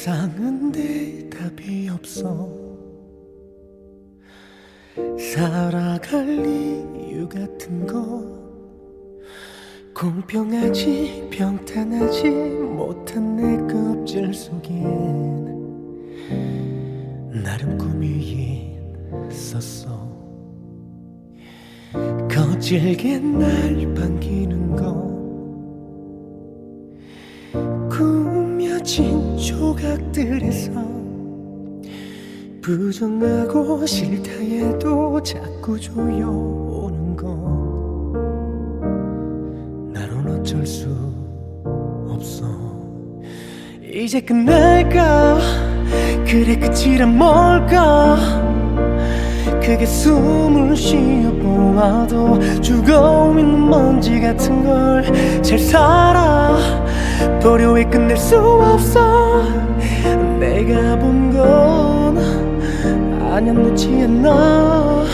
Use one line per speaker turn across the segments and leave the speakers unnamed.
세상은 대답이 없어. 살아갈 이유 같은 거 공평하지 평탄하지 못한 내 껍질 속엔 나름 꿈이 있었어. 거칠게 날 반기는 거 꾸며진 조각들에서 부정하고 싫다 해도 자꾸 조여오는 거 나론 어쩔 수 없어. 이제 끝날까? 그래 끝이란 뭘까? 크게 숨을 쉬어보아도 죽어있는 먼지 같은 걸 잘 살아 보려 해 끝낼 수 없어. 내가 본 건 아냐 놓지 않아.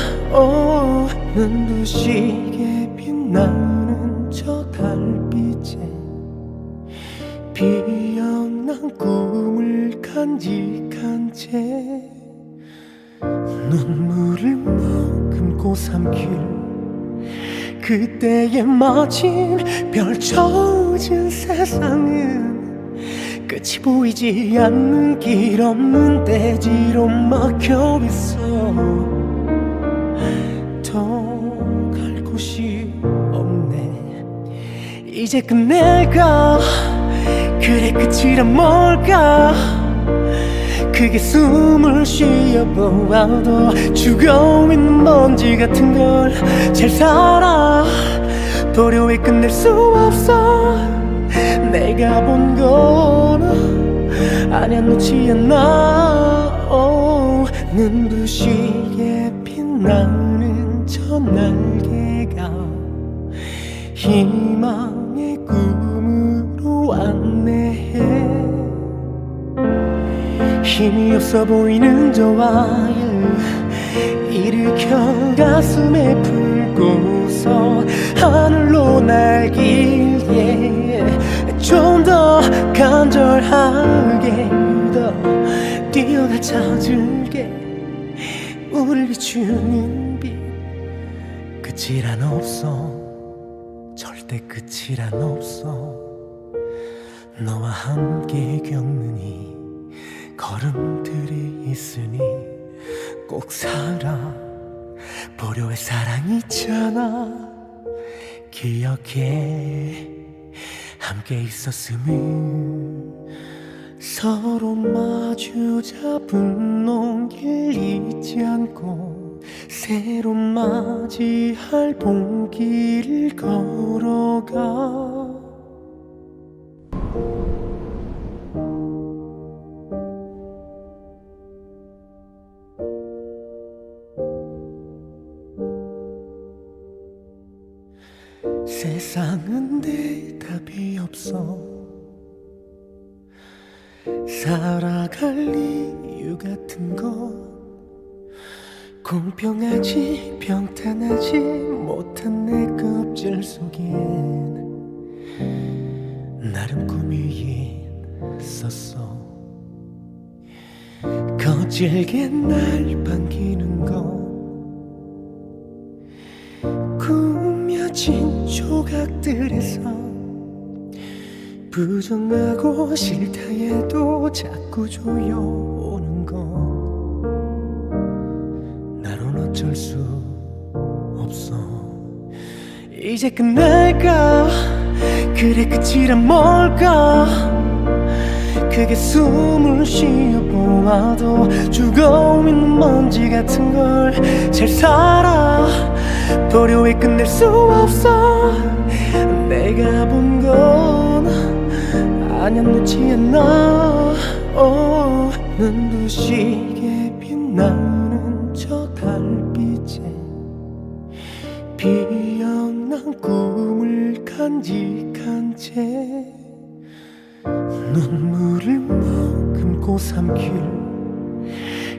눈부시게 빛나는 저 달빛에 피어난 꿈을 간직한 채 눈물을 머금고 삼킬 그때의 마침 펼쳐진 세상은 끝이 보이지 않는 길 없는 대지로 막혀있어. 더 갈 곳이 없네. 이제 끝낼까? 그래 끝이란 뭘까? 크게 숨을 쉬어보아도 죽어있는 먼지 같은 걸 잘 살아 보려 해 끝낼 수 없어. 내가 본 건 아냐 놓지 않아. 눈부시게 빛나는 저 날개가 희망의 꿈으로 안내해. 힘이 없어 보이는 저 와일 일으켜 가슴에 풀고서 하늘로 날길에 좀 더 간절하게 더 뛰어가 찾을게. 우릴 비추는 빛 끝이란 없어. 절대 끝이란 없어. 너와 함께 겪는 이 걸음들이 있으니 꼭 살아 보려 해. 사랑이 있잖아. 기억해 함께 있었음을. 서로 마주 잡은 농길 잊지 않고 새로 맞이할 봉길을 걸어가. 세상은 대답이 없어. 살아갈 이유 같은 거 공평하지 평탄하지 못한 내 껍질 속엔 나름 꿈이 있었어. 거칠게 날 반기는 거 꾸며진 조각들에서 부정하고 싫다 해도 자꾸 조여오는 거 나론 어쩔 수 없어. 이제 끝날까? 그래 끝이란 뭘까? 크게 숨을 쉬어보아도 죽어있는 먼지 같은 걸 잘 살아 보려 해 끝낼 수 없어. 내가 본 건 아냐 놓지 않아. 눈부시게 빛나는 저 달빛에 피어난 꿈을 간직한 채 눈물을 머금고 삼킬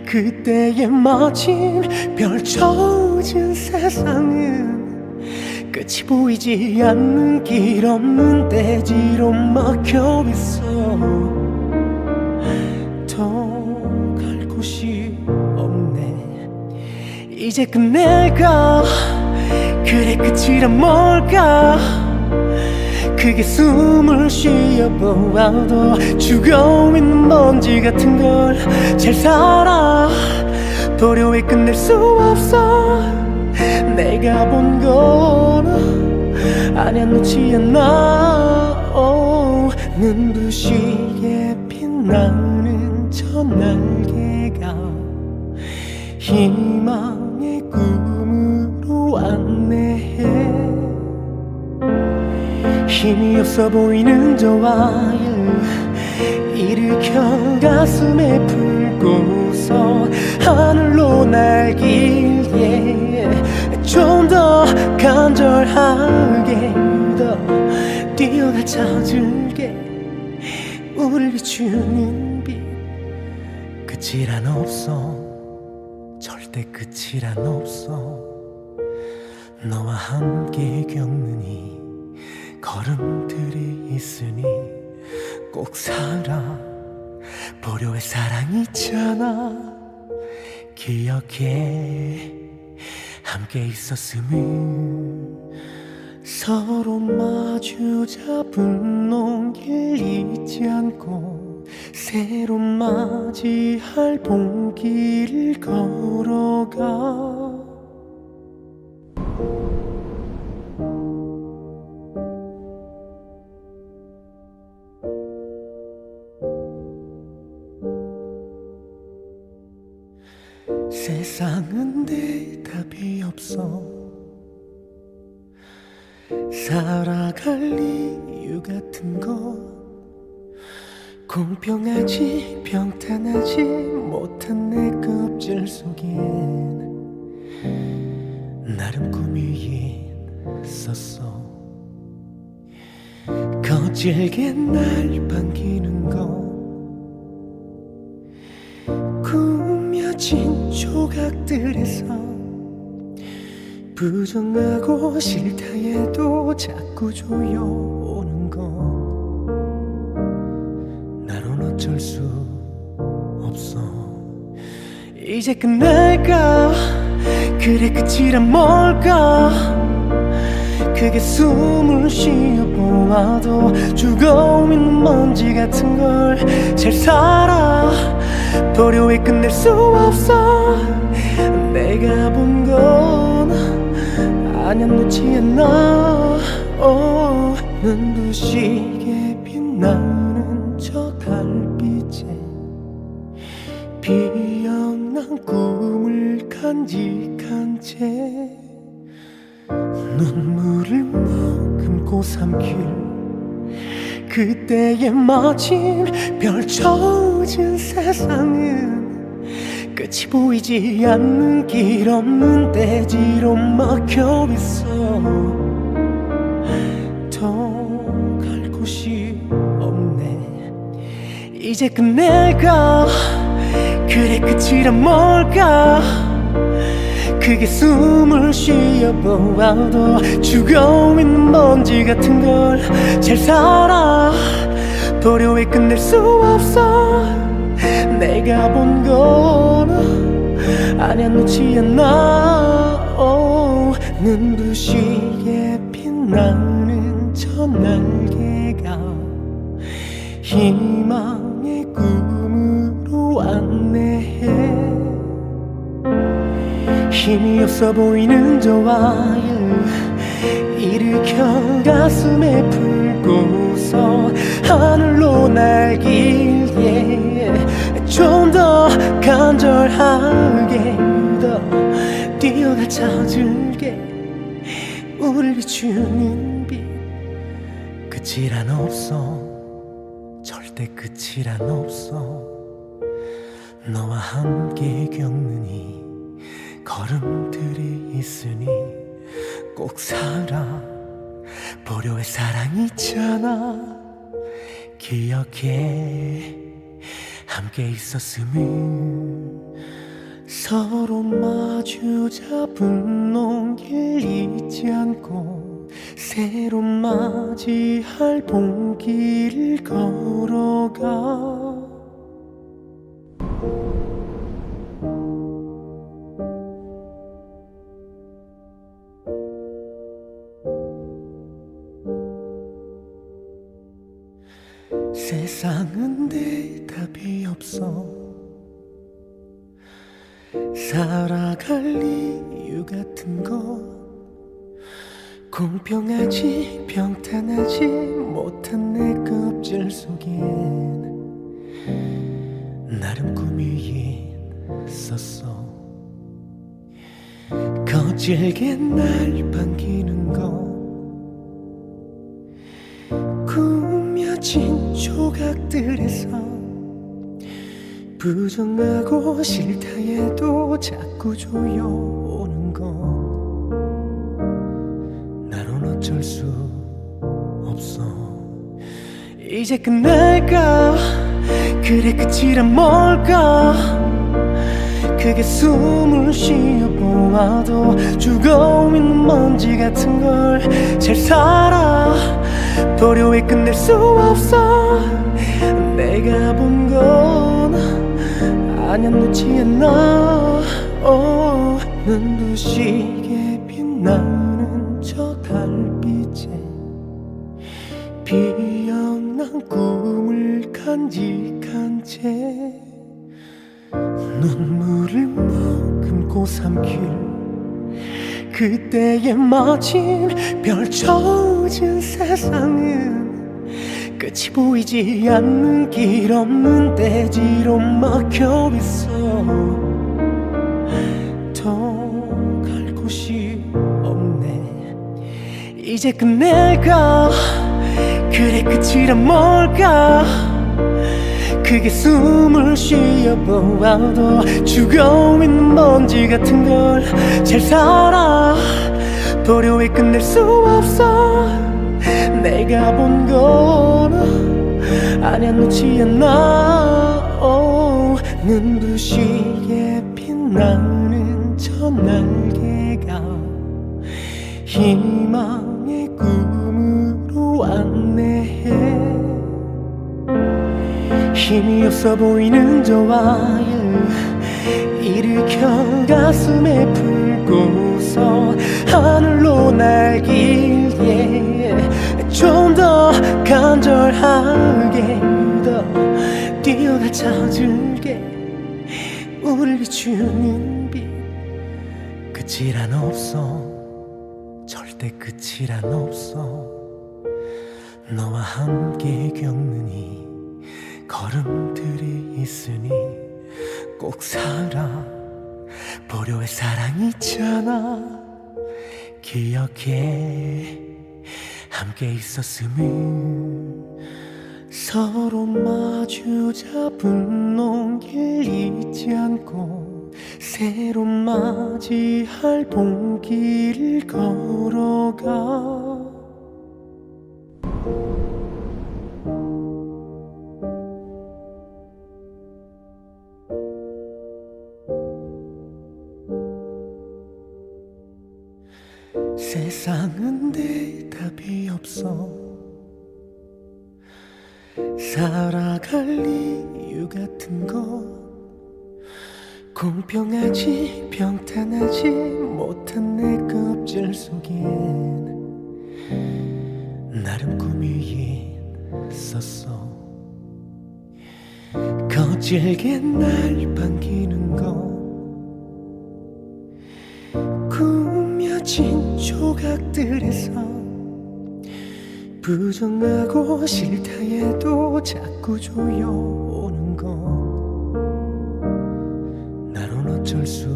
그때의 마침 펼쳐진 세상은 끝이 보이지 않는 길 없는 대지로 막혀있어. 이제 끝낼까? 그래 끝이란 뭘까? 그게 숨을 쉬어보아도 죽어있는 먼지 같은 걸 잘 살아 도료에 끝낼 수 없어 내가 본 건 아냐 놓지 않아 눈부시게 빛나는 저 날개가 희망의 꿈으로 안내해 힘이 없어 보이는 저 와일 일으켜 가슴에 품고서 하늘로 날길게 좀 더 간절하게 더 뛰어가 찾을게 우릴 비추는 빛 끝이란 없어 절대 끝이란 없어 너와 함께 겪는 이 걸음들이 있으니 꼭 살아 보려의 사랑이 있잖아 기억해 함께 있었음을 서로 마주 잡은 농길 잊지 않고 새로 맞이할 봄길을 걸어가 세상은 대답이 없어 살아갈 이유 같은 건 공평하지 평탄하지 못한 내 껍질 속엔 나름 꿈이 있었어 거칠게 날 반기는 건 꾸며진 조각들에서 부정하고 싫다 해도 자꾸 조여오는 건 나론 어쩔 수 없어 이제 끝낼까 그래 끝이란 뭘까 그게 숨을 쉬어보아도 죽어있는 먼지 같은 걸 잘 살아 도료에 끝낼 수 없어 내가 본 건 아냐 놓지 않아 눈부시게 빛나는 저 달빛에 피어난 꿈을 간직한 채 눈물을 머금고 삼킬 그때의 마침 펼쳐진 세상은 끝이 보이지 않는 길 없는 대지로 막혀있어 더 갈 곳이 없네 이제 끝낼까 그래 끝이란 뭘까 그게 숨을 쉬어보아도 죽어있는 먼지 같은 걸 잘 살아 도료에 끝낼 수 없어 내가 본 건 아냐 놓지 않아 눈부시게 빛나는 저 날개가 희망의 꿈으로 안내해 힘이 없어 보이는 저 와일 일으켜 가슴에 품고서 하늘로 날길게 좀 더 간절하게 더 뛰어가 찾을게 우릴 비추는 빛 끝이란 없어 절대 끝이란 없어 너와 함께 겪는 이 걸음들이 있으니 꼭 살아 보려의 사랑이 있잖아 기억해 함께 있었음을 서로 마주 잡은 농길 잊지 않고 새로 맞이할 봄길을 걸어가 세상은 대답이 없어. 살아갈 이유 같은 거 공평하지 평탄하지 못한 내 껍질 속엔 나름 꿈이 있었어. 거칠게 날 반기는 거 꾸며진 조각들에서 부정하고 싫다 해도 자꾸 조여오는 거 나론 어쩔 수 없어. 이제 끝날까? 그래 끝이란 뭘까? 크게 숨을 쉬어보아도 죽어있는 먼지 같은 걸 잘 살아 보려 해 끝낼 수 없어. 내가 본 건 아냐 놓지 않아. 눈부시게 빛나는 저 달빛에 피어난 꿈을 간직한 채 눈물을 머금고 삼킬 그때의 마침 펼쳐진 세상은 끝이 보이지 않는 길 없는 대지로 막혀있어. 더 갈 곳이 없네. 이제 끝낼까? 그래 끝이란 뭘까? 크게 숨을 쉬어보아도 죽어있는 먼지 같은 걸 잘 살아 보려 해 끝낼 수 없어. 내가 본 건 아냐 놓지 않아. 눈부시게 빛나는 저 날개가 희망의 꿈으로 안내해. 힘이 없어 보이는 저 와일 일으켜 가슴에 풀고서 하늘로 날길게 좀 더 간절하게 더 뛰어가 찾을게. 우릴 비추는 빛 끝이란 없어. 절대 끝이란 없어. 너와 함께 겪는 이 걸음들이 있으니 꼭 살아 보려 해. 사랑이 있잖아. 기억해. 함께 있었음을 서로 마주 잡은 농길 잊지 않고 새로 맞이할 봄길을 걸어가. 세상은 대답이 없어. 살아갈 이유 같은 거 공평하지 평탄하지 못한 내 껍질 속엔 나름 꿈이 있었어. 거칠게 날 반기는 거 꾸며진 조각들에서 부정하고 싫다 해도 자꾸 조여오는 거 나론 어쩔 수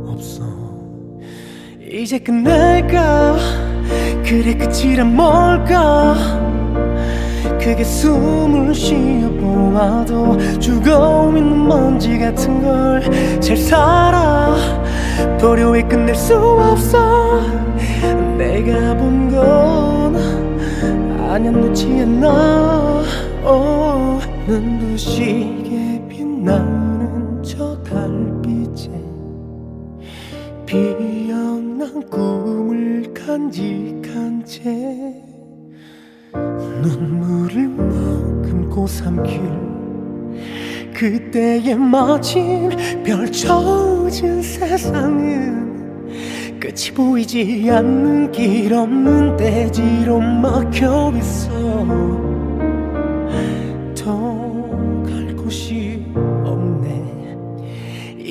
없어. 이제 끝날까? 그래 끝이란 뭘까? 크게 숨을 쉬어보아도 죽어있는 먼지 같은 걸 잘 살아 보려 해 끝낼 수 없어. 내가 본 건 아냐 놓지 않아. 눈부시게 빛나는 저 달빛에 피어난 꿈을 간직한 채 눈물을 머금고 삼킬 그때의 마침 펼쳐진 세상은 끝이 보이지 않는 길 없는 대지로 막혀있어.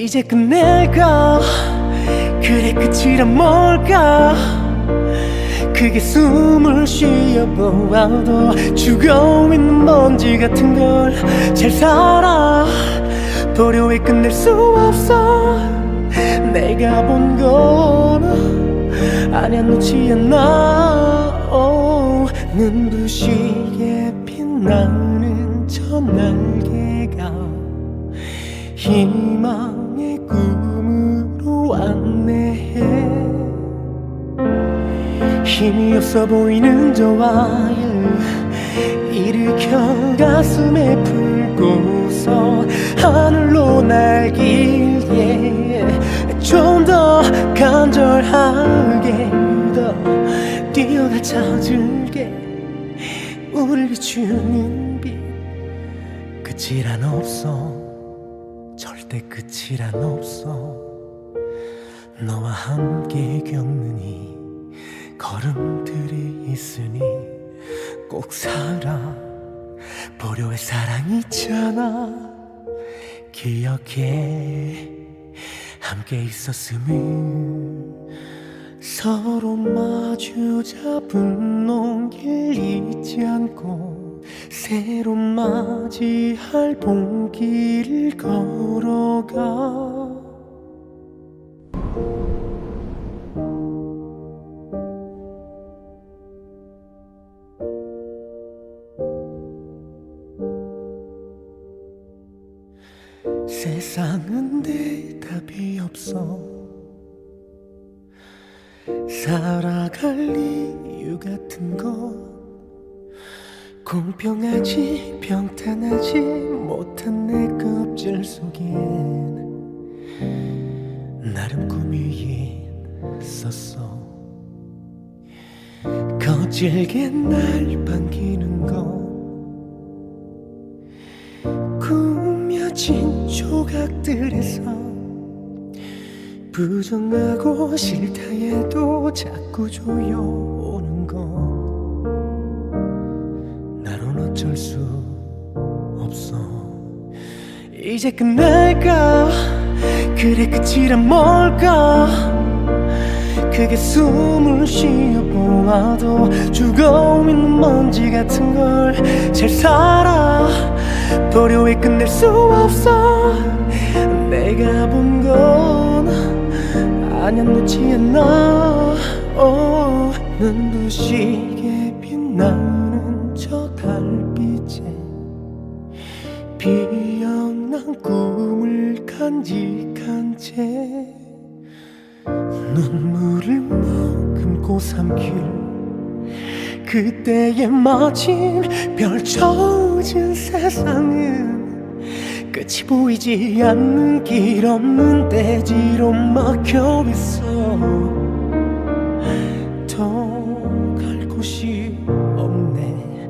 이제 끝낼까? 그래 끝이란 뭘까? 그게 숨을 쉬어보아도 죽어있는 먼지 같은 걸 잘 살아 도려 왜 끝낼 수 없어 내가 본 건 아냐 놓지 않아 눈부시게 빛나는 저 날개가 희망의 꿈으로 안내해 힘이 없어 보이는 저 와일 일으켜 가슴에 품고서 하늘로 날길게 좀 더 간절하게 더 뛰어가 찾을게 우릴 비추는 빛 끝이란 없어 절대 끝이란 없어 너와 함께 겪는 이 걸음들이 있으니 꼭 살아 보려의 사랑이 있잖아 기억해 함께 있었음을 서로 마주 잡은 농길 잊지 않고 새로 맞이할 봄길을 걸어가 세상은 대답이 없어 살아갈 이유 같은 건 공평하지 평탄하지 못한 내 껍질 속엔 나름 꿈이 있었어 거칠게 날 반기는 건 꾸며진 조각들에서 부정하고 싫다 해도 자꾸 조여오는 건 나론 어쩔 수 없어 이제 끝낼까 그래 끝이란 뭘까 그게 숨을 쉬어보아도 죽어있는 먼지 같은 걸 잘 살아 도려 왜 끝낼 수 없어 내가 본 건 아냐 놓지 않아 눈부시게 빛나는 저 달빛에 비어난 꿈을 간직한 채 눈물을 머금고 삼킬 그때의 마침 펼쳐진 세상은 끝이 보이지 않는 길 없는 대지로 막혀있어 더 갈 곳이 없네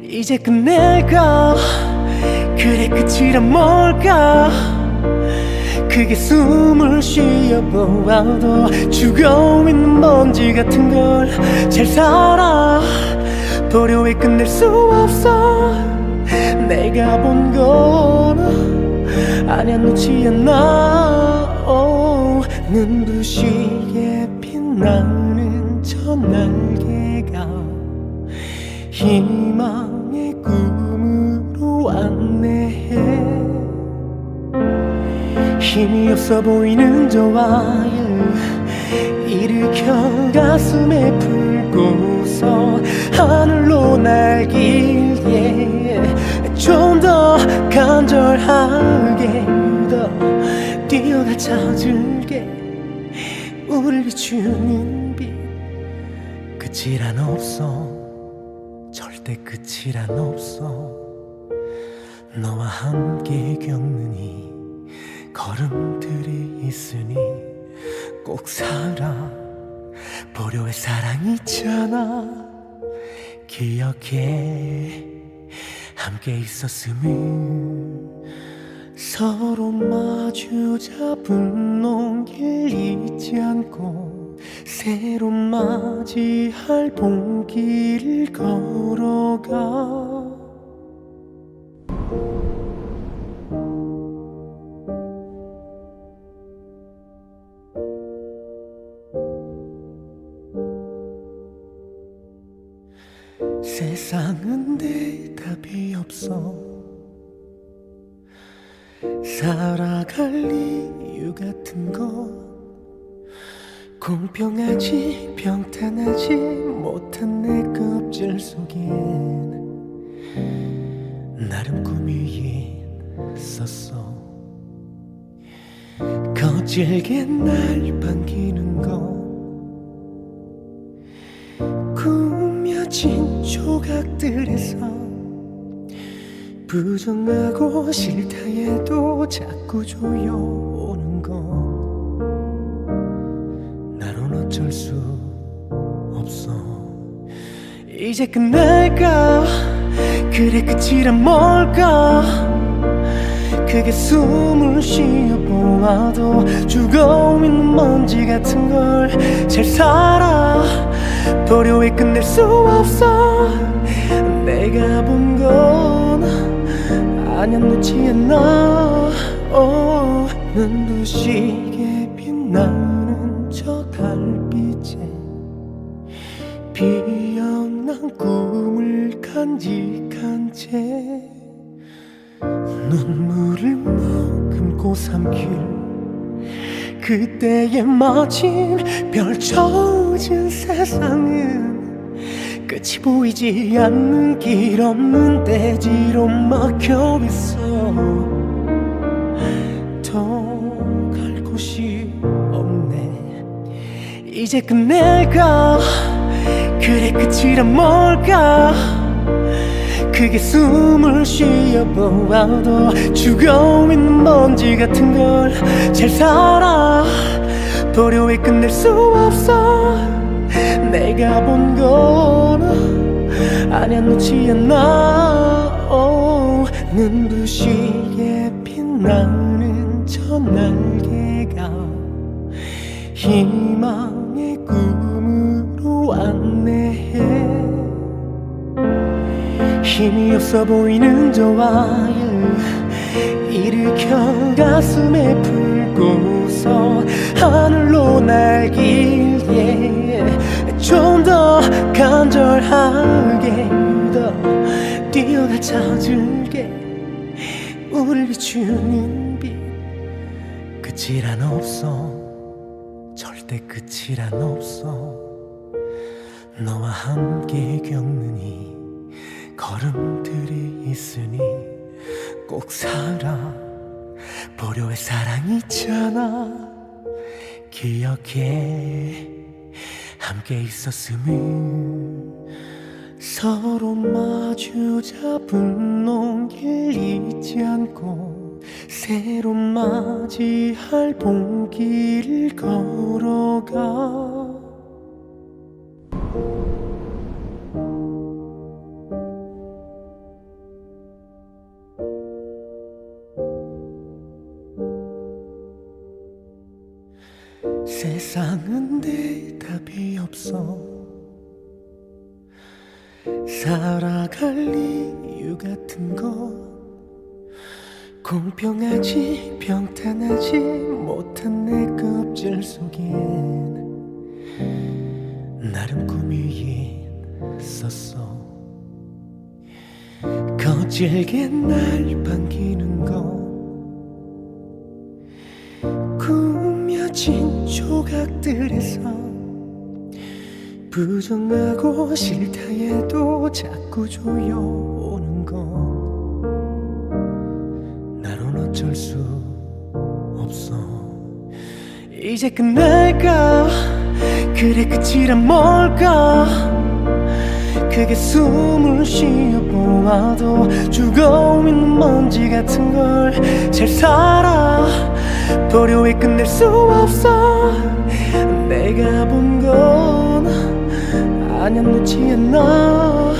이제 끝낼까 그래 끝이란 뭘까 그게 숨을 쉬어보아도 죽어있는 먼지 같은 걸 잘 살아 도려 왜 끝낼 수 없어 내가 본 건 아냐 놓지 않아 눈부시게 빛나는 저 날개가 희망의 꿈으로 안내해 힘이 없어 보이는 저 와일 일으켜 가슴에 품고서 하늘로 날길게 좀 더 간절하게 더 뛰어가 찾을게 우릴 비추는 빛 끝이란 없어 절대 끝이란 없어 너와 함께 겪는 이 걸음들이 있으니 꼭 살아 보려의 사랑이 있잖아 기억해 함께 있었음을 서로 마주 잡은 농길 잊지 않고 새로 맞이할 봄길을 걸어가 세상은 대답이 없어. 살아갈 이유 같은 것, 공평하지 평탄하지 못한 내 껍질 속엔 나름 꿈이 있었어. 거칠게 날 반기는 거, 꾸며진 조각들에서 부정하고 싫다 해도 자꾸 조여오는 거, 나론 어쩔 수 없어. 이제 끝날까? 그래 끝이란 뭘까? 그게 숨을 쉬어보아도 죽어있는 먼지 같은 걸 잘 살아 버려 왜 끝낼 수 없어. 내가 본 건 아냐 놓지 않아. 눈부시게 빛나는 저 달빛에 피어난 꿈을 간직한 채 눈물을 머금고 삼킬 그때의 마침 펼쳐진 세상은 끝이 보이지 않는 길 없는 대지로 막혀있어. 더 갈 곳이 없네. 이제 끝낼까? 그래 끝이란 뭘까? 그게 숨을 쉬어보아도 죽어있는 먼지 같은 걸 잘 살아 버려 왜 끝낼 수 없어. 내가 본 건 아냐 놓지 않아. 눈부시게 빛나는 저 날개가 희망의 꿈으로 안내해. 힘이 없어 보이는 저 와일 일으켜 가슴에 풀고서 하늘로 날길게 좀 더 간절하게 더 뛰어가 찾을게. 우릴 비추는 빛 끝이란 없어. 절대 끝이란 없어. 너와 함께 겪는 이 걸음들이 있으니 꼭 살아 보려의 사랑이 있잖아. 기억해 함께 있었음을 서로 마주 잡은 농길 잊지 않고 새로 맞이할 봄길을 걸어가. 세상은 대답이 없어. 살아갈 이유 같은 것, 공평하지 평탄하지 못한 내 껍질 속엔 나름 꿈이 있었어. 거칠게 날 반기는 거, 꾸며진 조각들에서 부정하고 싫다 해도 자꾸 조여오는 거, 나론 어쩔 수 없어. 이제 끝날까? 그래 끝이란 뭘까? 그게 숨을 쉬어보아도 죽어있는 먼지 같은 걸 잘 살아 버려 왜 끝낼 수 없어. 내가 본 건 아냐 놓지 않아.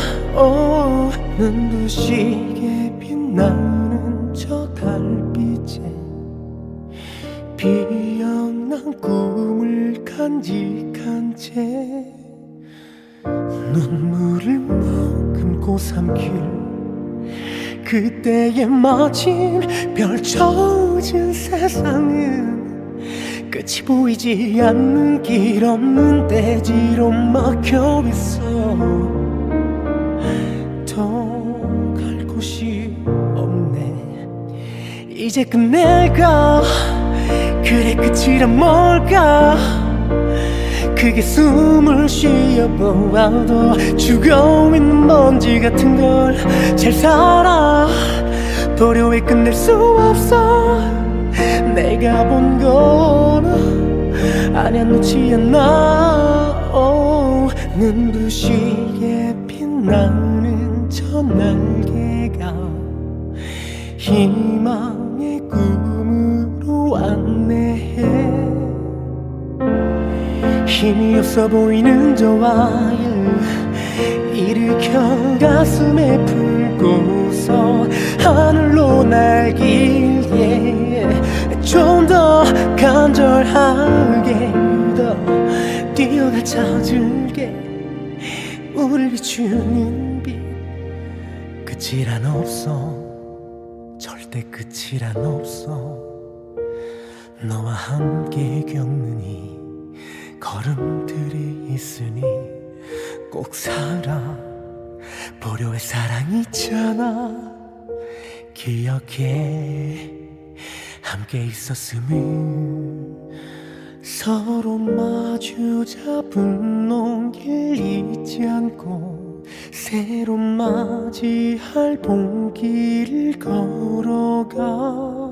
눈부시게 빛나는 저 달빛에 피어난 꿈을 간직한 채 눈물을 머금고 삼킬 그때의 마침 펼쳐진 세상은 끝이 보이지 않는 길 없는 대지로 막혀있어. 이제 끝낼까? 그래 끝이란 뭘까? 그게 숨을 쉬어보아도 죽어있는 먼지 같은 걸 잘 살아 보려 해 끝낼 수 없어. 내가 본 건 아냐 놓지 않아. 눈부시게 빛나는 저 날개가 희망의 꿈으로 안내해. 힘이 없어 보이는 저 와일 일으켜 가슴에 품고서 하늘로 날기에 좀 더 간절하게 더 뛰어가 찾을게. 우릴 비추는 빛 끝이란 없어. 절대 끝이란 없어. 너와 함께 겪는 이 걸음들이 있으니 꼭 살아 보려 해. 사랑이 있잖아. 기억해 함께 있었음을. 서로 마주 잡은 농길 잊지 않고 새로 맞이할 봄길을 걸어가.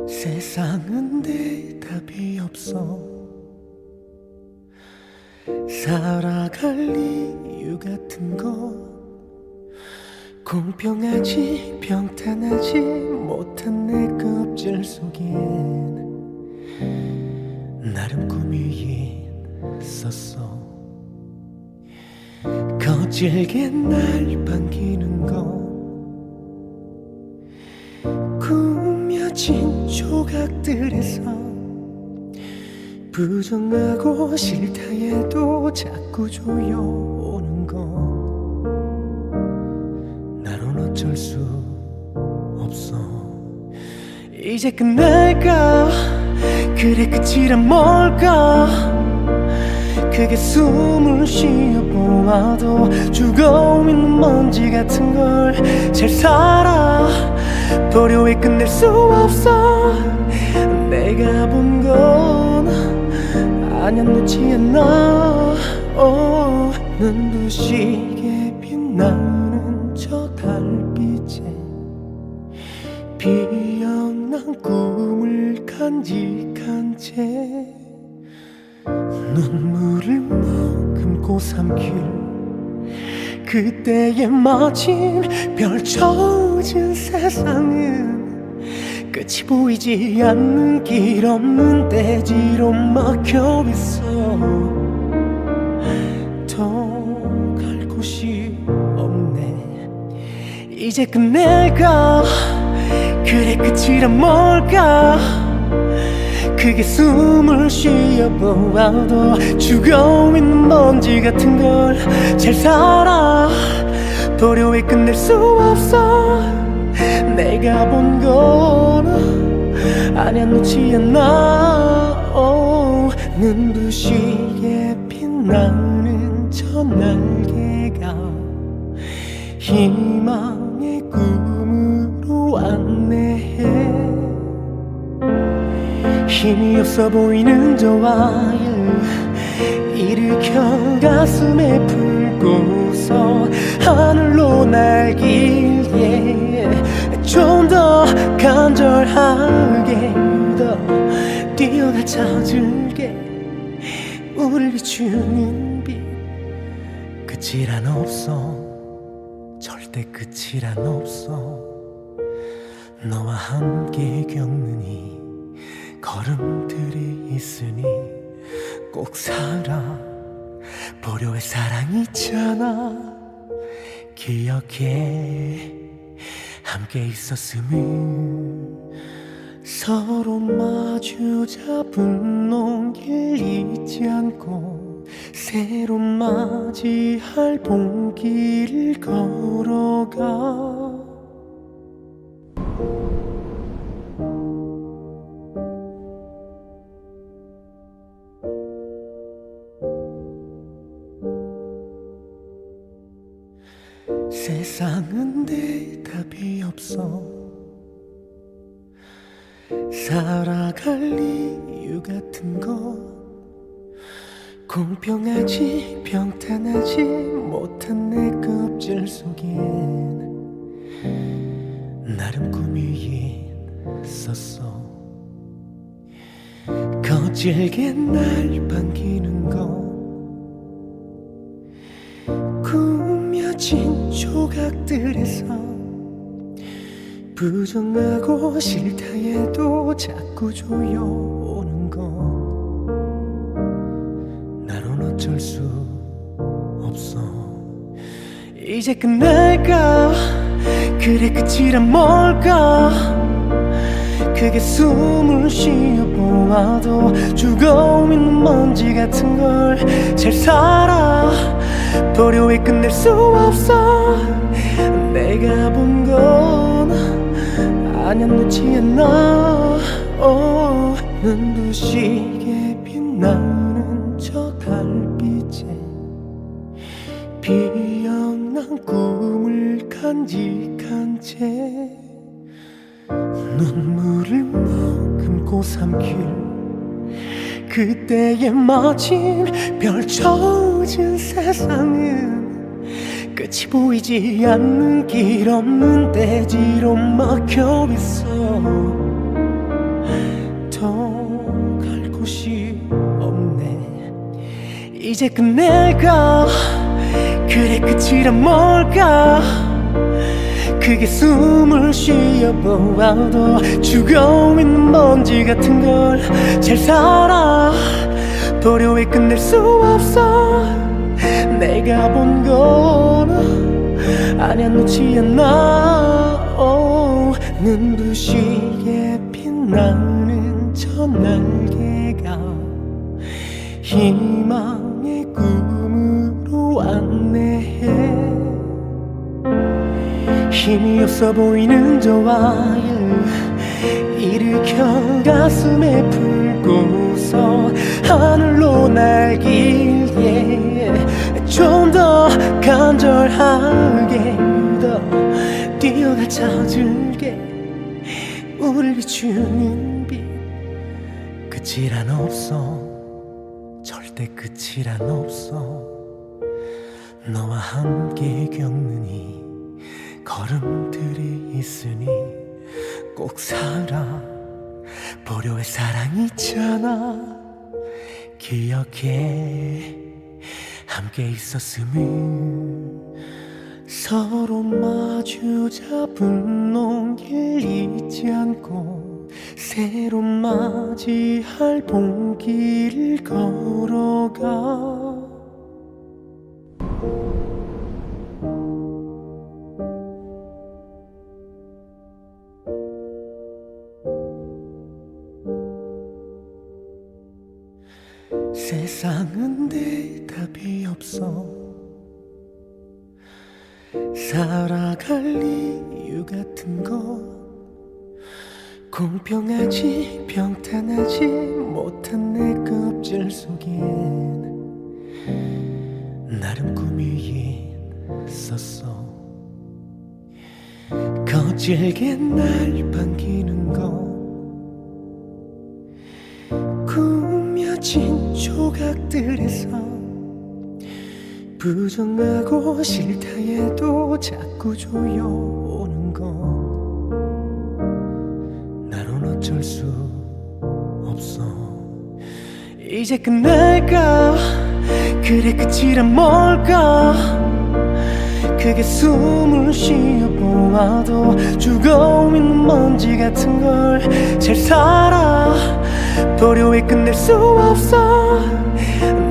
세상은 대답이 없어. 살아갈 이유 같은 건 공평하지 평탄하지 못한 내 껍질 속엔 나름 꿈이 있었어. 거칠게 날 반기는 건 꾸며진 조각들에서 부정하고 싫다 해도 자꾸 조여오는 건 나론 어쩔 수 없어. 이제 끝낼까? 그래 끝이란 뭘까? 그게 숨을 쉬어보아도 죽어있는 먼지 같은 걸 잘 살아 보려 해 끝낼 수 없어. 내가 본 건 아냐 놓지 않아. 눈부시게 빛나는 저 달빛에 피어난 꿈을 간직한 채 눈물을 머금고 삼킬 그때의 마침 펼쳐진 세상은 끝이 보이지 않는 길 없는 대지로 막혀있어. 더 갈 곳이 없네. 이제 끝낼까? 그래 끝이란 뭘까? 그게 숨을 쉬어보아도 죽어있는 먼지 같은 걸 잘 살아 보려 해 끝낼 수 없어. 내가 본 건 아냐 놓지 않아. 눈부시게 빛나는 저 날개가 희망의 꿈으로 안내해. 힘이 없어 보이는 저 와일 일으켜 가슴에 품고서 하늘로 날기에 좀 더 간절하게 더 뛰어가 찾을게. 우릴 비추는 빛 끝이란 없어. 절대 끝이란 없어. 너와 함께 겪는 이 걸음들이 있으니 꼭 살아 보려 해. 사랑이 있잖아. 기억해 함께 있었음을. 서로 마주 잡은 농길 잊지 않고 새로 맞이할 봄길을 걸어가. 세상은 대답이 없어. 살아갈 이유 같은 거 공평하지 평탄하지 못한 내 껍질 속엔 나름 꿈이 있었어. 거칠게 날 반기는 거 꾸며진 조각들에서 부정하고 싫다 해도 자꾸 조여오는 거 나론 어쩔 수 없어. 이제 끝날까? 그래 끝이란 뭘까? 크게 숨을 쉬어보아도 죽어있는 먼지 같은 걸 잘 살아 버려 왜 끝낼 수 없어. 내가 본 건 아냐 놓지 않아. 눈부시게 빛나는 저 달빛에 피어난 꿈을 간직한 채 눈물을 머금고 삼킬 그때의 마침 펼쳐진 세상은 끝이 보이지 않는 길 없는 대지로 막혀있어. 더 갈 곳이 없네. 이제 끝낼까? 그래 끝이란 뭘까? 크게 숨을 쉬어보아도 죽어있는 먼지 같은 걸 잘 살아 버려 왜 끝낼 수 없어. 내가 본 건 아냐 놓지 않아. 눈부시게 빛나는 저 날개가 희망의 꿈으로 안내해. 힘이 없어 보이는 저 와일 일으켜 가슴에 풀고서 하늘로 날길게 좀 더 간절하게 더 뛰어가 찾을게. 우릴 비추는 빛 끝이란 없어. 절대 끝이란 없어. 너와 함께 겪는 이 걸음들이 있으니 꼭 살아 버려 할 사랑이 있잖아. 기억해 함께 있었음을. 서로 마주 잡은 농길 잊지 않고 새로 맞이할 봉길을 걸어가. 세상은 대답이 없어. 살아갈 이유 같은 거 공평하지 평탄하지 못한 내 껍질 속엔 나름 꿈이 있었어. 거칠게 날 반기는 거 꾸며진 조각들에서 부정하고 싫다 해도 자꾸 조여오는 거 나론 어쩔 수 없어. 이제 끝날까? 그래 끝이란 뭘까? 크게 숨을 쉬어보아도 죽어있는 먼지 같은 걸 잘 살아 버려 왜 끝낼 수 없어.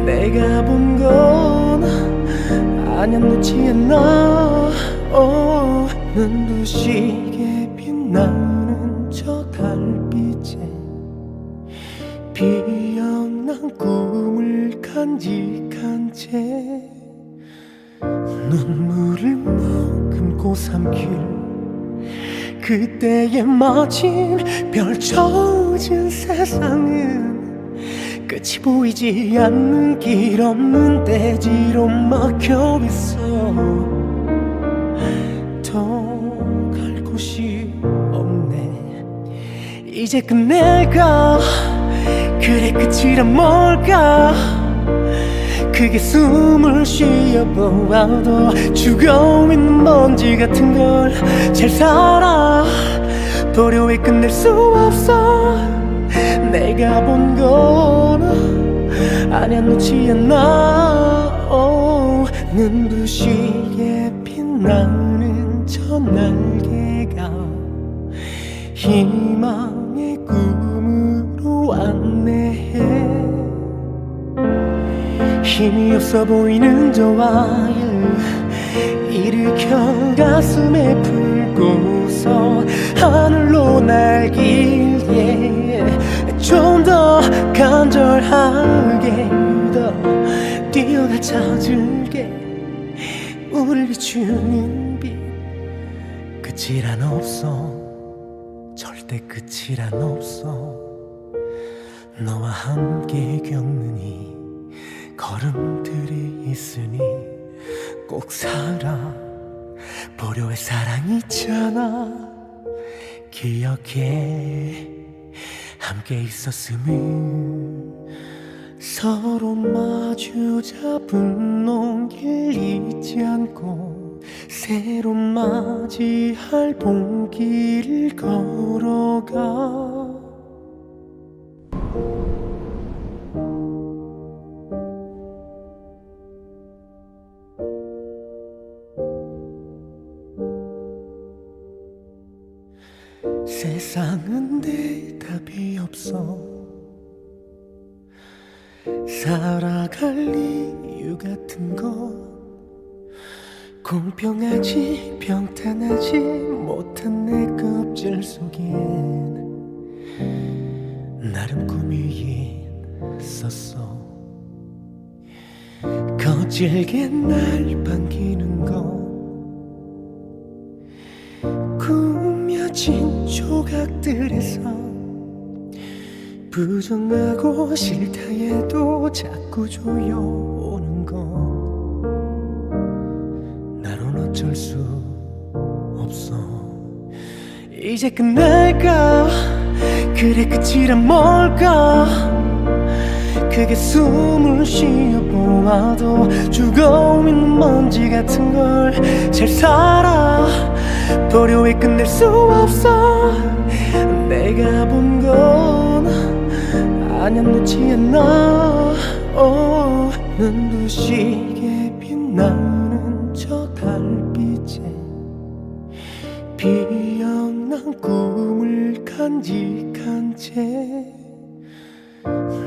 내가 본 건 아냐 놓지 않아. 눈부시게 빛나는 저 달빛에 피어난 꿈을 간직한 채 눈물을 머금고 삼킬 그때의 마침 펼쳐진 세상은 끝이 보이지 않는 길 없는 대지로 막혀있어. 이제 끝낼까? 그래 끝이란 뭘까? 그게 숨을 쉬어보아도 죽어있는 먼지 같은 걸 잘 살아 보려 해 끝낼 수 없어. 내가 본 건 아냐 놓지 않아. 눈부시게 빛나는 저 날개가 희망의 꿈으로 안내해. 힘이 없어 보이는 저 와일 일으켜 가슴에 풀고서 하늘로 날길게 좀 더 간절하게 더 뛰어가 찾을게. 우릴 비추는 빛 끝이란 없어. 절대 끝이란 없어. 너와 함께 겪는 이 걸음들이 있으니 꼭 살아 보려 해. 사랑이 있잖아. 기억해 함께 있었음을. 서로 마주 잡은 농길 잊지 않고 새로 맞이할 봄길을 걸어가. 세상은 대답이 없어. 살아갈 이유 같은 건 공평하지 평탄하지 못한 내 껍질 속엔 나름 꿈이 있었어. 거칠게 날 반기는 건 꾸며진 조각들에서 부정하고 싫다 해도 자꾸 조여오는 건 나론 어쩔 수 없어. 이제 끝낼까? 그래 끝이란 뭘까? 그게 숨을 쉬어보아도 죽어있는 먼지 같은 걸 잘 살아 보려 해 끝낼 수 없어. 내가 본 건 아냐 놓지 않아. 눈부시게 빛나는 저 달빛에 비어난 꿈을 간직한 채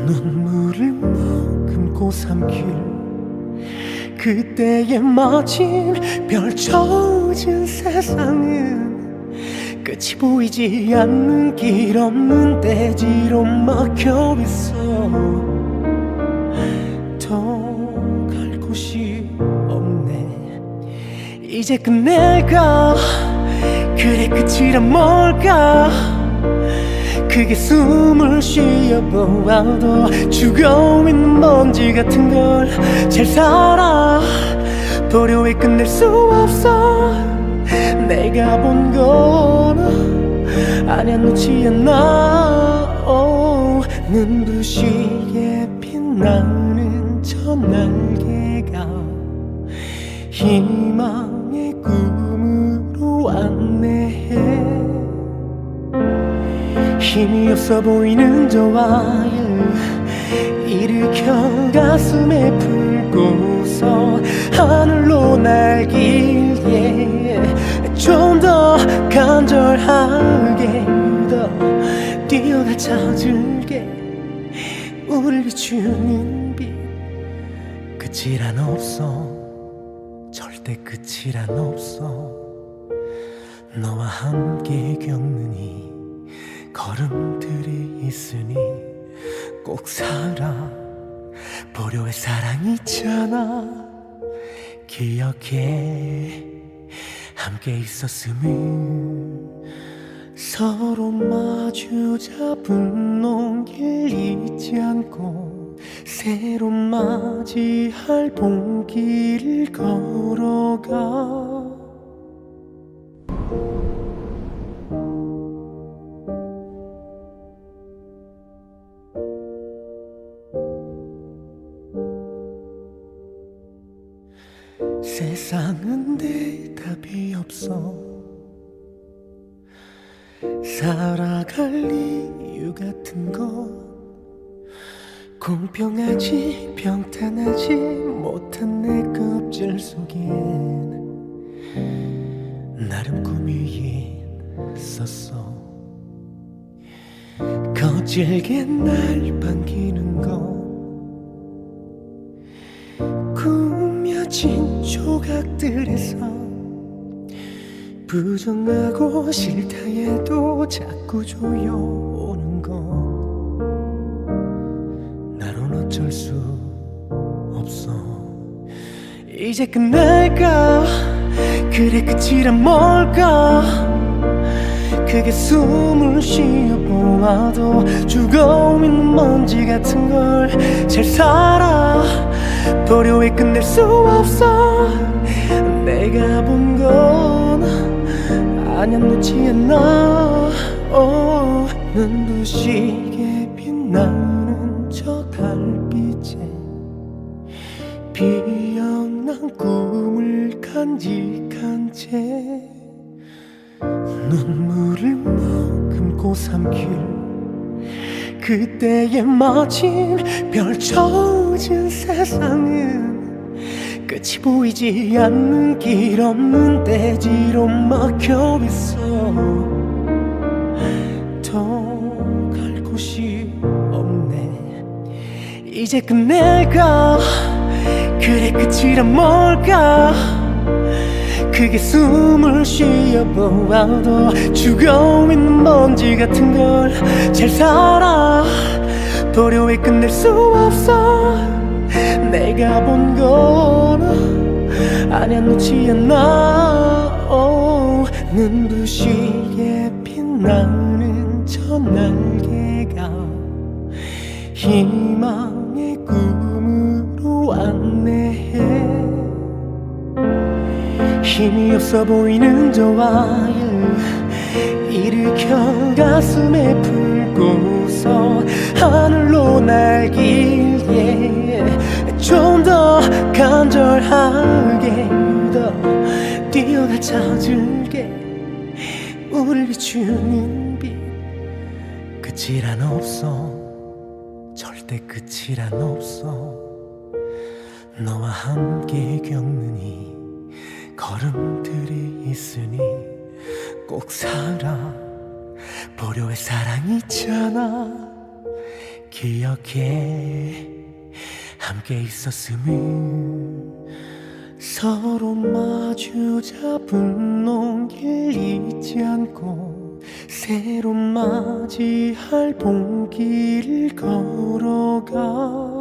눈물을 머금고 삼킬 그때에 마침 펼쳐진 세상은 끝이 보이지 않는 길 없는 대지로 막혀있어. 더 갈 곳이 없네. 이제 끝낼까? 그래 끝이란 뭘까? 그게 숨을 쉬어보아도 죽어있는 먼지 같은 걸 잘 살아 보려 해 끝낼 수 없어. 내가 본 건 아냐 놓지 않아. 눈부시게 빛나는 저 날개가 희망의 꿈으로 안내해. 힘이 없어 보이는 저 와일 일으켜 가슴에 풀고서 하늘로 날길게 좀 더 간절하게 더 뛰어가 찾을게. 우릴 비추는 빛 끝이란 없어. 절대 끝이란 없어. 너와 함께 겪는 이 걸음들이 있으니 꼭 살아 보려 해. 사랑이 있잖아. 기억해 함께 있었음을. 서로 마주 잡은 농길 잊지 않고 새로 맞이할 봄길을 걸어가. 세상은 대답이 없어. 살아갈 이유 같은 건 공평하지 평탄하지 못한 내 껍질 속엔 나름 꿈이 있었어. 거칠게 날 반기는 건 꾸며진 조각들에서 부정하고 싫다 해도 자꾸 조여오는 건 나론 어쩔 수 없어. 이제 끝날까? 그래 끝이란 뭘까? 그게 숨을 쉬어보아도 죽어 있는 먼지 같은 걸 잘 살아 버려 왜 끝낼 수 없어. 내가 본 건 아냐 놓지 않아. 눈부시게 빛나는 저 달빛에 피어난 꿈을 간직한 채 눈물을 머금고 삼킬 그때의 마침 펼쳐진 세상은 끝이 보이지 않는 길 없는 대지로 막혀있어. 더 갈 곳이 없네. 이제 끝낼까? 그래 끝이란 뭘까? 그게 숨을 쉬어보아도 죽어있는 먼지 같은 걸 잘 살아 버려 왜 끝낼 수 없어. 내가 본 건 아냐 놓지 않아. 눈부시게 빛나는 저 날개가 희망의 꿈으로 안내해. 힘이 없어 보이는 저 와일 일으켜 가슴에 풀고서 하늘로 날길게 좀 더 간절하게 더 뛰어가 찾을게. 우릴 비추는 빛 끝이란 없어. 절대 끝이란 없어. 너와 함께 겪는 이 걸음들이 있으니 꼭 살아 보려의 사랑이 있잖아. 기억해 함께 있었음을. 서로 마주 잡은 농길 잊지 않고 새로 맞이할 봉길을 걸어가.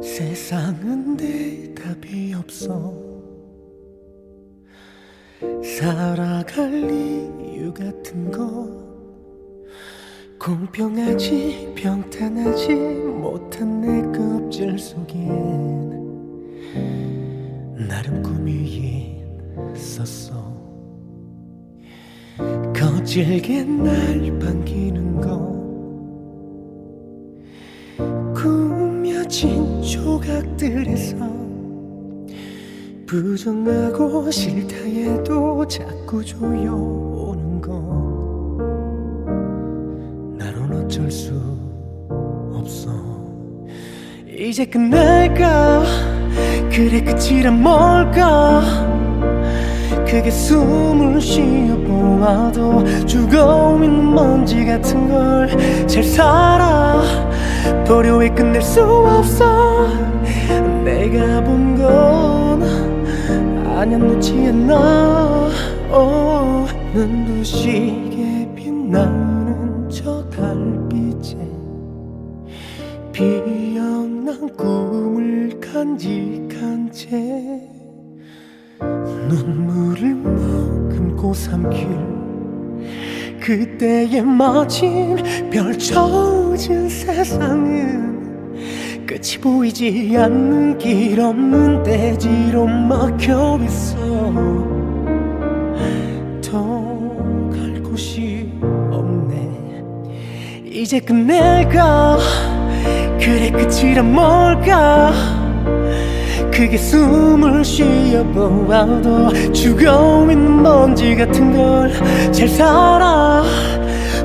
세상은 대답이 없어. 살아갈 이유 같은 건 공평하지 평탄하지 못한 내 껍질 속엔 나름 꿈이 있었어. 거칠게 날 반기는 건 꾸며진 조각들에서 부정하고 싫다 해도 자꾸 조여오는 건 나론 어쩔 수 없어. 이제 끝날까? 그래 끝이란 뭘까? 그게 숨을 쉬어보아도 죽어 있는 먼지 같은 걸 잘 살아 버려 왜 끝낼 수 없어. 내가 본 건 아냐 놓지 않아. 눈부시게 빛나는 저 달빛에 피어난 꿈을 간직한 채 눈물을 머금고 삼킬 그때의 마침 펼쳐진 세상은 끝이 보이지 않는 길 없는 대지로 막혀있어. 더 갈 곳이 없네. 이제 끝낼까? 그래 끝이란 뭘까? 크게 숨을 쉬어보아도 죽어있는 먼지 같은 걸 잘 살아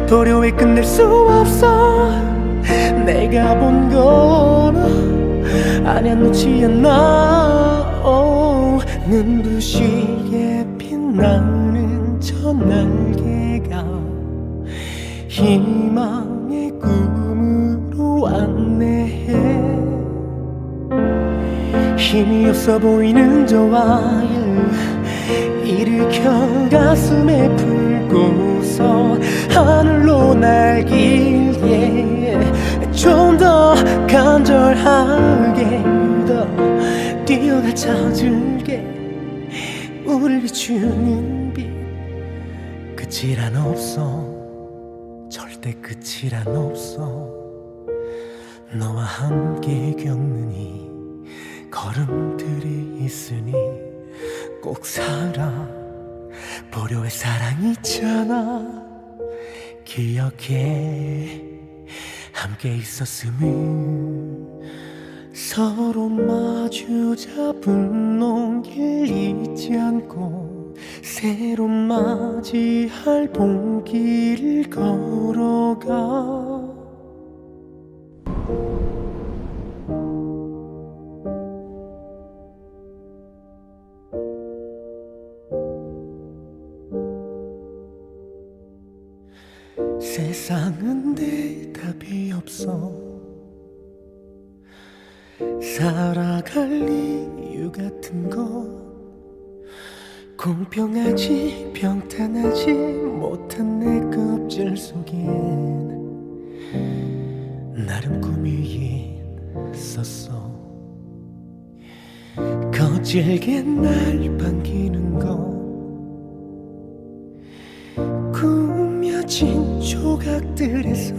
보려 해 끝낼 수 없어. 내가 본 건 아냐 놓지 않아. 눈부시게 빛나는 저 날개가 희망의 꿈으로 안내해. 힘이 없어 보이는 저 와일 일으켜 가슴에 품고서 하늘로 날길게 좀 더 간절하게 더 뛰어가 찾을게. 우릴 비추는 빛 끝이란 없어. 절대 끝이란 없어. 너와 함께 겪는 이 걸음들이 있으니 꼭 살아 보려 해. 사랑이 있잖아. 기억해 함께 있었음을. 서로 마주 잡은 농길 잊지 않고 새로 맞이할 봄길을 걸어가. 세상은 대답이 없어. 살아갈 이유 같은 건 공평하지 평탄하지 못한 내 껍질 속엔 나름 꿈이 있었어. 거칠게 날 반기는 건 꾸며진 조각들에서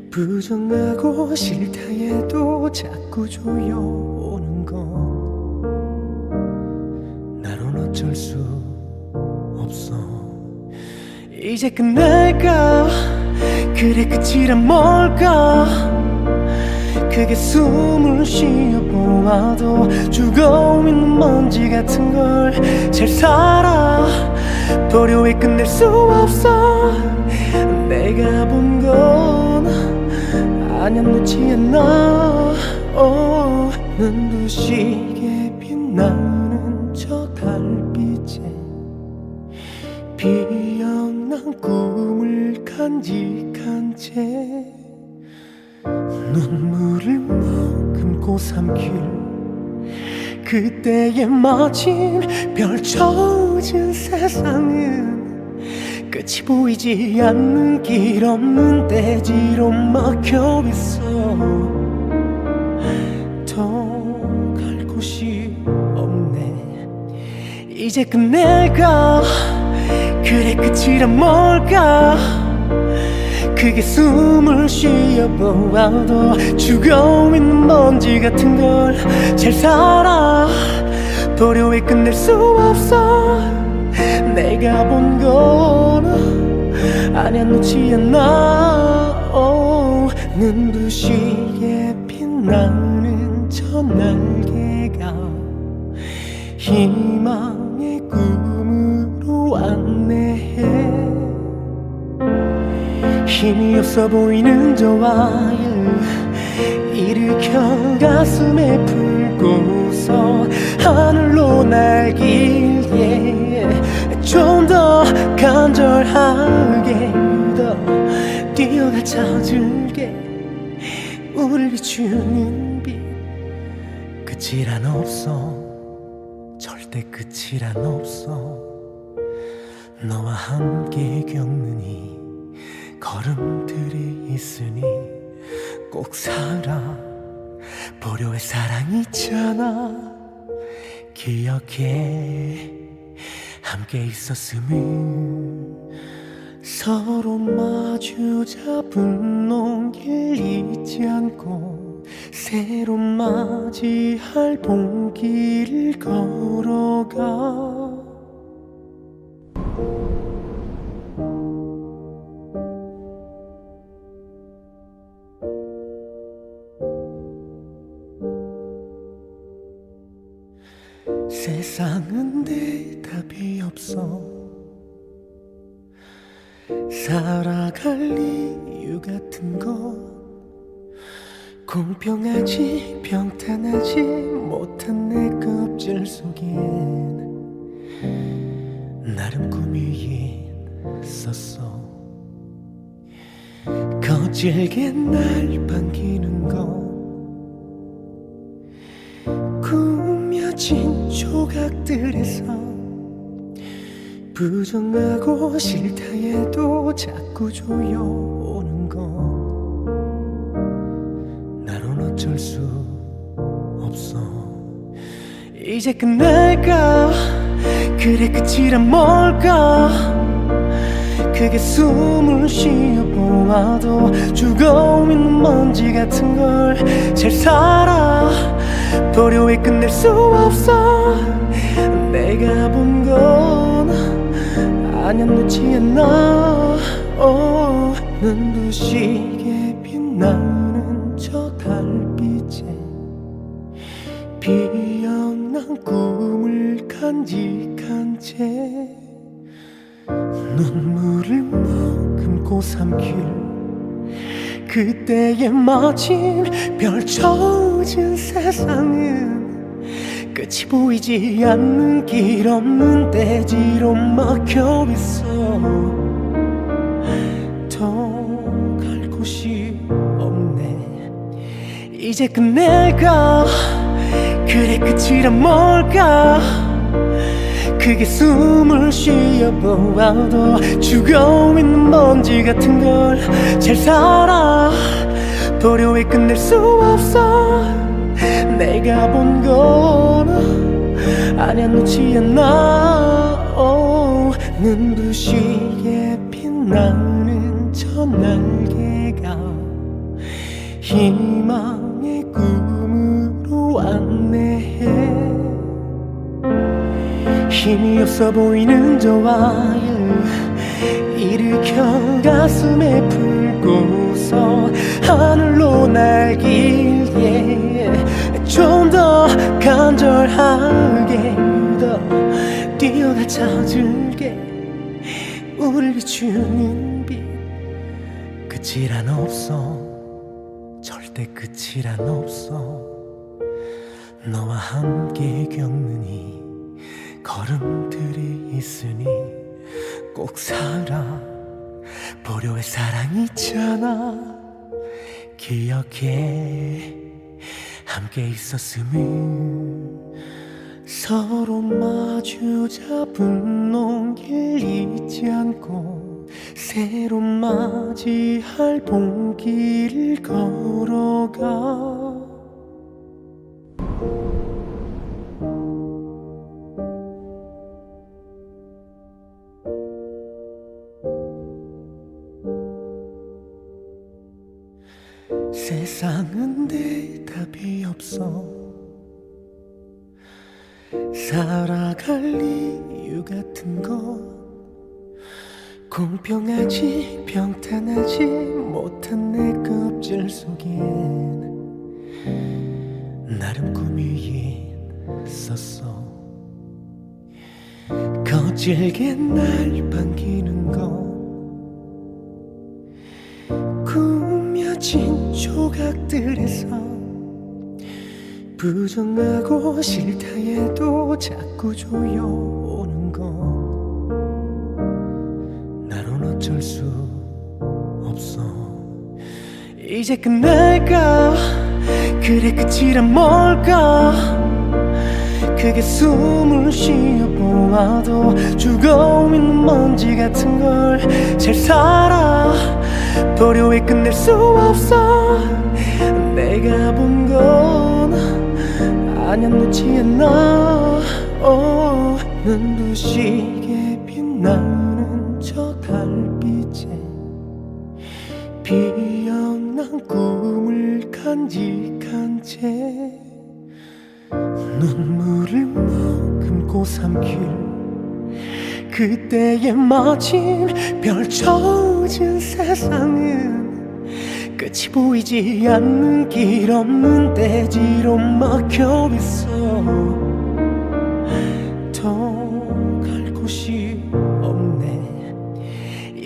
부정하고 싫다 해도 자꾸 조여오는 건 나론 어쩔 수 없어. 이제 끝낼까? 그래 끝이란 뭘까? 크게 숨을 쉬어보아도 죽어있는 먼지 같은 걸 잘 살아 보려 해 끝낼 수 없어. 내가 본 건 아냐 놓지 않아. 눈부시게 빛나는 저 달빛에 비어난 꿈을 간직한 채 눈물을 머금고 삼킬 그때에 마침 펼쳐진 세상은 끝이 보이지 않는 길 없는 대지로 막혀있어. 더 갈 곳이 없네. 이제 끝낼까? 그래 끝이란 뭘까? 크게 숨을 쉬어보아도 죽어있는 먼지 같은 걸 잘 살아 보려 해 끝낼 수 없어. 내가 본 건 아냐 놓지 않아. 눈부시게 빛나는 저 날개가 희망의 꿈으로 안내해. 힘이 없어 보이는 저 와일 일으켜 가슴에 품고서 하늘로 날길게 좀 더 간절하게 더 뛰어가 찾을게. 우릴 비추는 빛 끝이란 없어. 절대 끝이란 없어. 너와 함께 겪는 이 걸음들이 있으니 꼭 살아 보려 해. 사랑이 있잖아. 기억해 함께 있었음을. 서로 마주 잡은 농길 잊지 않고 새로 맞이할 봄길을 걸어가. 세상은 대답이 없어. 살아갈 이유 같은 것, 공평하지 평탄하지 못한 내 껍질 속엔 나름 꿈이 있었어. 거칠게 날 반기는 것, 꾸며진 조각들에서 부정하고 싫다 해도 자꾸 조여오는 것, 나론 어쩔 수 없어. 이제 끝날까? 그래 끝이란 뭘까? 크게 숨을 쉬어보아도 죽어있는 먼지 같은 걸 잘 살아 버려 왜 끝낼 수 없어. 내가 본 건 아냐 놓지 않아. 눈부시게 빛나는 저 달빛에 피어난 꿈을 간직한 채 눈물을 머금고 삼킬 그때의 마침 펼쳐진 세상은 끝이 보이지 않는 길 없는 대지로 막혀있어. 더 갈 곳이 없네. 이제 끝낼까? 그래 끝이란 뭘까? 크게 숨을 쉬어보아도 죽어있는 먼지 같은 걸 잘 살아 버려 왜 끝낼 수 없어. 내가 본 건 아냐 놓지 않아. 눈부시게 빛나는 저 날개가 희망의 꿈으로 안내해. 힘이 없어 보이는 저 와일 일으켜 가슴에 풀고서 하늘로 날길게 좀 더 간절하게 더 뛰어나 찾을게. 우릴 비추는 빛 끝이란 없어. 절대 끝이란 없어. 너와 함께 겪는 이 걸음들이 있으니 꼭 살아 보려 할 사랑이 있잖아. 기억해 함께 있었음을. 서로 마주 잡은 농길 잊지 않고 새로 맞이할 봉길을 걸어가. 세상은 대답이 없어. 살아갈 이유 같은 것, 공평하지 평탄하지 못한 내 껍질 속엔 나름 꿈이 있었어. 거칠게 날 반기는 것, 꾸며진 조각들에서 부정하고 싫다 해도 자꾸 조여오는 것, 나론 어쩔 수 없어. 이제 끝날까? 그래 끝이란 뭘까? 크게 숨을 쉬어보아도 죽어있는 먼지 같은 걸 잘 살아 버려 왜 끝낼 수 없어. 내가 본 건 아냐 놓지 않아. 눈부시게 빛나는 저 달빛에 피어난 꿈을 간직한 채 눈물을 머금고 삼킬 그때의 마침 펼쳐진 세상은 끝이 보이지 않는 길 없는 대지로 막혀있어.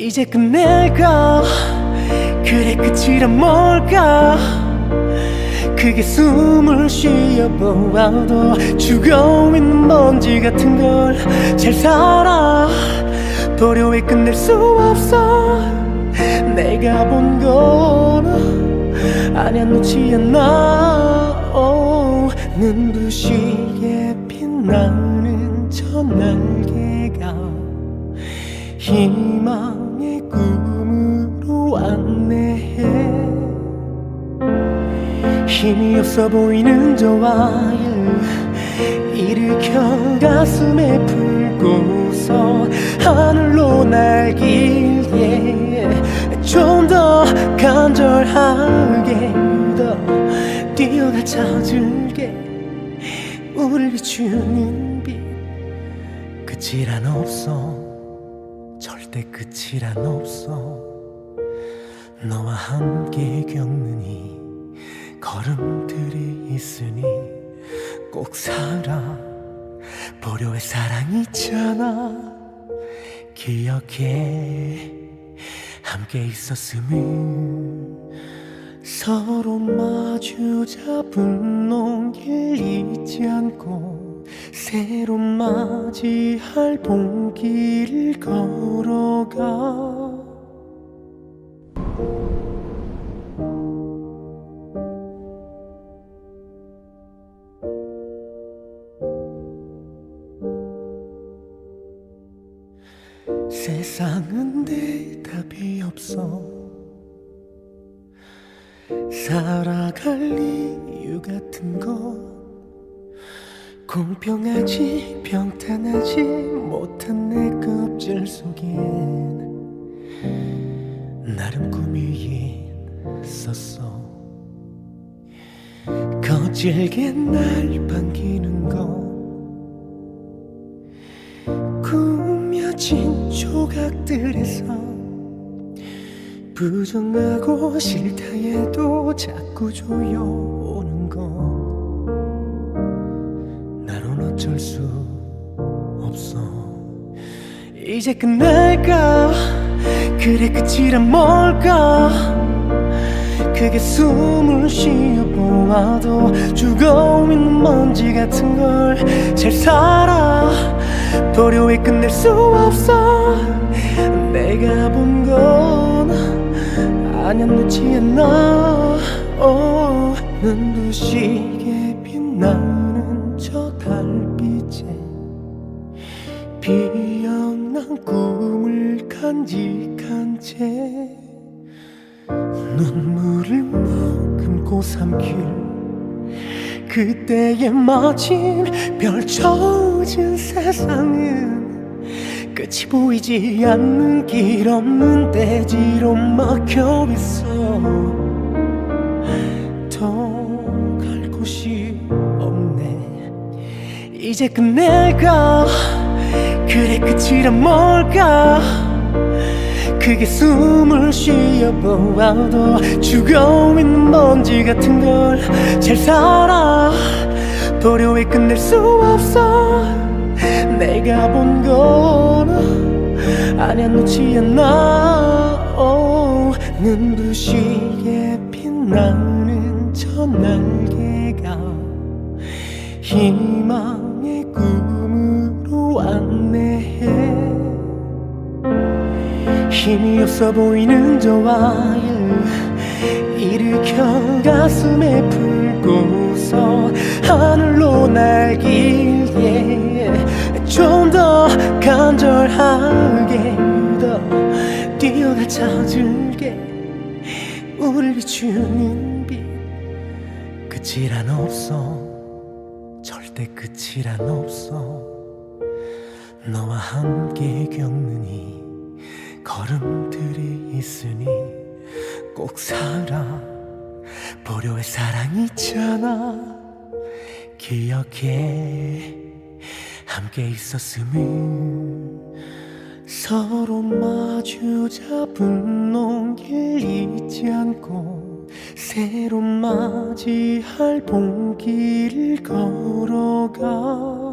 이제 끝낼까? 그래 끝이란 뭘까? 그게 숨을 쉬어보아도 죽어있는 먼지 같은 걸 잘 살아 보려 해 끝낼 수 없어. 내가 본 건 아냐 놓지 않아. 눈부시게 빛나는 저 날개가 희망의 꿈으로 안내해. 힘이 없어 보이는 저 와일 일으켜 가슴에 품고서 하늘로 날길게 좀 더 간절하게 더 뛰어가 찾을게. 우릴 비추는 빛 끝이란 없어. 절대 끝이란 없어. 너와 함께 겪는 이 걸음들이 있으니 꼭 살아 보려 해. 사랑이 있잖아. 기억해 함께 있었음을. 서로 마주 잡은 농길 잊지 않고 새로 맞이할 봄길을 걸어가. 세상은 대답이 없어. 살아갈 이유 같은 건 공평하지 평탄하지 못한 내 껍질 속엔 나름 꿈이 있었어. 거칠게 날 반기는 건 꾸며진 조각들에서 부정하고 싫다 해도 자꾸 조여오는 건 나론 어쩔 수 없어. 이제 끝낼까? 그래 끝이란 뭘까? 그게 숨을 쉬어보아도 죽어있는 먼지 같은 걸 잘 살아 보려 해 끝낼 수 없어. 내가 본 건 아냐 놓지 않아. 눈부시게 빛나는 저 달빛에 비어난 꿈을 간직한 채 눈물을 머금고 삼킬 그때에 마침 펼쳐진 세상은 끝이 보이지 않는 길 없는 대지로 막혀있어. 더 갈 곳이 없네. 이제 끝낼까? 그래 끝이란 뭘까? 그게 숨을 쉬어보아도 죽어있는 먼지 같은 걸 잘 살아 보려 해 끝낼 수 없어. 내가 본 건 아냐 놓지 않아. 눈부시게 빛나는 저 날개가 희망의 꿈으로 안내해. 힘이 없어 보이는 저 와일 일으켜 가슴에 품고서 하늘로 날길게 좀 더 간절하게 더 뛰어가 찾을게. 우릴 비추는 빛 끝이란 없어. 절대 끝이란 없어. 너와 함께 겪는 이 걸음들이 있으니 꼭 살아 보려 해. 사랑이 있잖아. 기억해 함께 있었음을. 서로 마주 잡은 농길 잊지 않고 새로 맞이할 봄길을 걸어가.